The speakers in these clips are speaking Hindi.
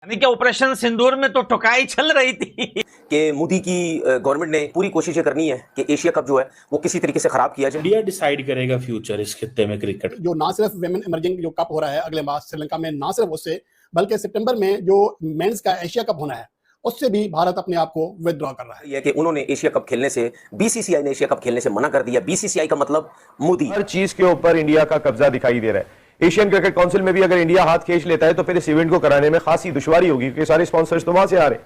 यानी कि ऑपरेशन सिंदूर में तो ठुकाई चल रही थी कि मोदी की गवर्नमेंट ने पूरी कोशिशें करनी है कि एशिया कप जो है वो किसी तरीके से खराब किया जाए। इंडिया डिसाइड करेगा फ्यूचर इस खित्ते में क्रिकेट। जो ना सिर्फ विमेन इमर्जिंग जो कप हो रहा है अगले माह श्रीलंका में, ना सिर्फ उससे बल्कि सितंबर में जो मेंस का एशिया कप होना है उससे भी भारत अपने आप को विथड्रॉ कर रहा है। यह कि उन्होंने एशिया कप खेलने से, बीसीसीआई ने एशिया कप खेलने से मना कर दिया। बीसीसीआई का मतलब मोदी। हर चीज के ऊपर इंडिया का कब्जा दिखाई दे रहा है। एशियन क्रिकेट काउंसिल में भी अगर इंडिया हाथ खींच लेता है तो फिर इस इवेंट को कराने में खासी दुश्वारी होगी, क्योंकि सारे स्पॉन्सर्स तो वहां से आ रहे हैं।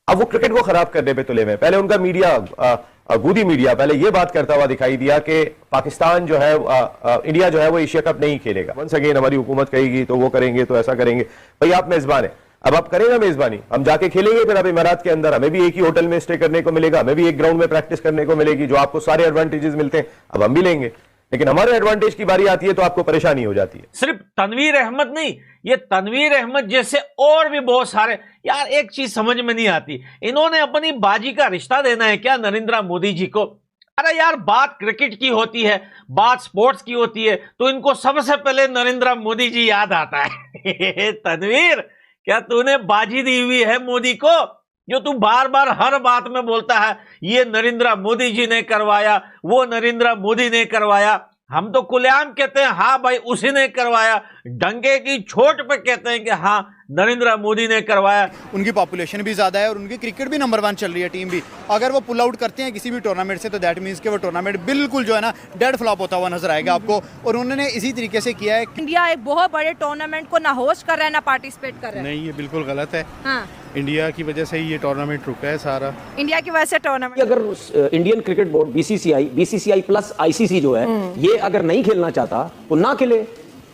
अब वो क्रिकेट को खराब करने पे तुले में। पहले उनका मीडिया, गोदी मीडिया पहले ये बात करता हुआ दिखाई दिया कि पाकिस्तान जो है, इंडिया जो है वो एशिया कप नहीं खेलेगा। वंस अगेन हमारी हुकूमत कहेगी तो वो करेंगे, तो ऐसा करेंगे। भाई आप मेजबान है, अब आप करें ना मेजबानी, हम जाके खेलेंगे फिर अब इमारात के अंदर। हमें भी एक ही होटल में स्टे करने को मिलेगा, हमें भी एक ग्राउंड में प्रैक्टिस करने को मिलेगी, जो आपको सारे एडवांटेजेस मिलते हैं अब हम भी लेंगे। लेकिन हमारे एडवांटेज की बारी आती है तो आपको परेशानी हो जाती है। सिर्फ तनवीर अहमद नहीं, ये तनवीर अहमद जैसे और भी बहुत सारे। यार एक चीज समझ में नहीं आती, इन्होंने अपनी बाजी का रिश्ता देना है क्या नरेंद्र मोदी जी को? अरे यार बात क्रिकेट की होती है, बात स्पोर्ट्स की होती है, तो इनको सबसे पहले नरेंद्र मोदी जी याद आता है तनवीर, क्या तूने बाजी दी हुई है मोदी को, जो तू बार बार हर बात में बोलता है ये नरेंद्र मोदी जी ने करवाया, वो नरेंद्र मोदी ने करवाया। हम तो खुलेआम कहते हैं हाँ भाई उसी ने करवाया, डंके की छोट पे कहते हैं कि हाँ नरेंद्र मोदी ने करवाया। उनकी पॉपुलेशन भी ज़्यादा है और उनकी क्रिकेट भी नंबर 1 चल रही है टीम भी। अगर वो पुल आउट करते हैं किसी भी टूर्नामेंट से तो दैट मीन्स कि वो टूर्नामेंट बिल्कुल जो है ना डेड फ्लॉप होता हुआ नजर आएगा आपको। और उन्होंने इसी तरीके से किया है। इंडिया एक बहुत बड़े टूर्नामेंट को ना होस्ट कर रहा है ना पार्टिसिपेट कर रहा है। नहीं, ये बिल्कुल गलत है। हाँ। इंडिया की वजह से ही ये टूर्नामेंट रुका है सारा। इंडिया की वजह से टूर्नामेंट। अगर Indian cricket board BCCI plus ICC जो है ये अगर नहीं खेलना चाहता तो ना खेले,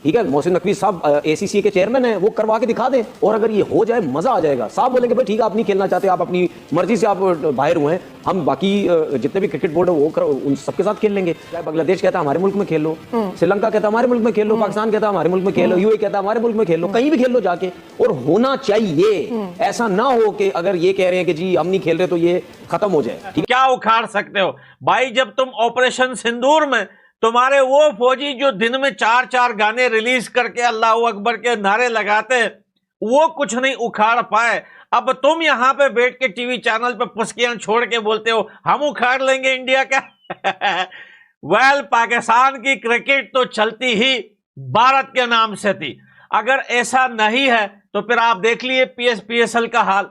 ठीक है। मोहसिन नकवी साहब एसीसी के चेयरमैन हैं, वो करवा के दिखा दें, और अगर ये हो जाए मजा आ जाएगा। साहब बोलेंगे भाई ठीक है आप नहीं खेलना चाहते, आप अपनी मर्जी से आप बाहर हुए हैं, हम बाकी जितने भी क्रिकेट बोर्ड है वो उन सबके साथ खेल लेंगे। चाहे बांग्लादेश कहता है हमारे मुल्क में खेल लो, श्रीलंका कहता है हमारे मुल्क में खेल लो, पाकिस्तान कहता है हमारे मुल्क में खेल लो, यूएई कहता है हमारे मुल्क में खेल लो, कहीं भी खेल लो जाके। और होना चाहिए, ऐसा ना हो कि अगर ये कह रहे हैं कि जी हम नहीं खेल रहे तो ये खत्म हो जाए। क्या उखाड़ सकते हो भाई? जब तुम ऑपरेशन सिंदूर में तुम्हारे वो फौजी जो दिन में 4-4 गाने रिलीज करके अल्लाह अकबर के नारे लगाते वो कुछ नहीं उखाड़ पाए, अब तुम यहां पे बैठ के टीवी चैनल पे पुस्कियां छोड़ के बोलते हो हम उखाड़ लेंगे इंडिया का वेल, पाकिस्तान की क्रिकेट तो चलती ही भारत के नाम से थी। अगर ऐसा नहीं है तो फिर आप देख लिए पीएसएल का हाल।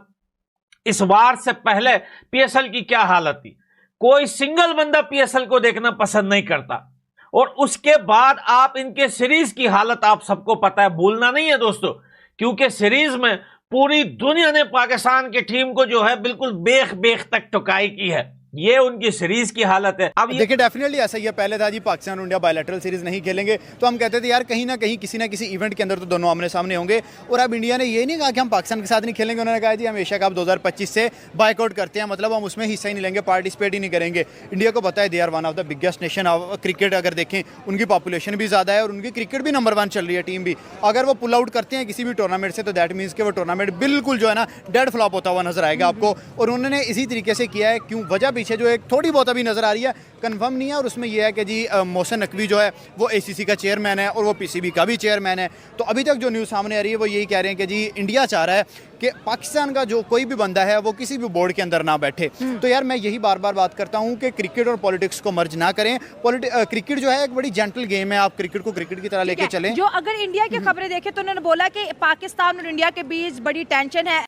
इस बार से पहले पीएसएल की क्या हालत थी, कोई सिंगल बंदा पीएसएल को देखना पसंद नहीं करता। और उसके बाद आप इनके सीरीज की हालत आप सबको पता है, भूलना नहीं है दोस्तों, क्योंकि सीरीज में पूरी दुनिया ने पाकिस्तान की टीम को जो है बिल्कुल बेख तक टुकाई की है। ये उनकी सीरीज की हालत है। अब देखिए डेफिनेटली ऐसा ही है। पहले था जी पाकिस्तान और इंडिया बायलैटरल सीरीज नहीं खेलेंगे, तो हम कहते थे यार कहीं ना कहीं किसी ना किसी इवेंट के अंदर तो दोनों आमने सामने होंगे। और अब इंडिया ने ये नहीं कहा कि हम पाकिस्तान के साथ नहीं खेलेंगे, उन्होंने कहा जी हम एशिया कप 2025 से बायकआउट करते हैं, मतलब हम उसमें हिस्सा ही नहीं लेंगे, पार्टिसिपेट ही नहीं करेंगे। इंडिया को पता है they are one of the biggest nation of cricket. अगर देखें उनकी पॉपुलेशन भी ज़्यादा है और उनकी क्रिकेट भी नंबर 1 चल रही है टीम भी। अगर वो पुल आउट करते हैं किसी भी टूर्नामेंट से तो दैट मीन्स कि वो टूर्नामेंट बिल्कुल जो है ना डेड फ्लॉप होता हुआ नजर आएगा आपको। और उन्होंने इसी तरीके से किया है। क्यों वजह पीछे जो एक थोड़ी बहुत अभी नजर आ रही है, कंफर्म नहीं है। और उसमें यह है कि जी मोहसिन नकवी जो है वो एसीसी का चेयरमैन है और वो पीसीबी का भी चेयरमैन है। तो अभी तक जो न्यूज़ सामने आ रही है वो यही कह रहे हैं कि जी इंडिया चाह रहा है कि पाकिस्तान का जो कोई भी बंदा है वो किसी भी बोर्ड के अंदर ना बैठे। तो यार मैं यही बार बार बात करता हूँ कि क्रिकेट और पॉलिटिक्स को मर्ज ना करें। क्रिकेट जो है एक बड़ी जेंटल गेम है, आप क्रिकेट को क्रिकेट की तरह लेके चलें। जो अगर इंडिया की खबरें देखें तो उन्होंने बोला कि पाकिस्तान और इंडिया के बीच बड़ी टेंशन है।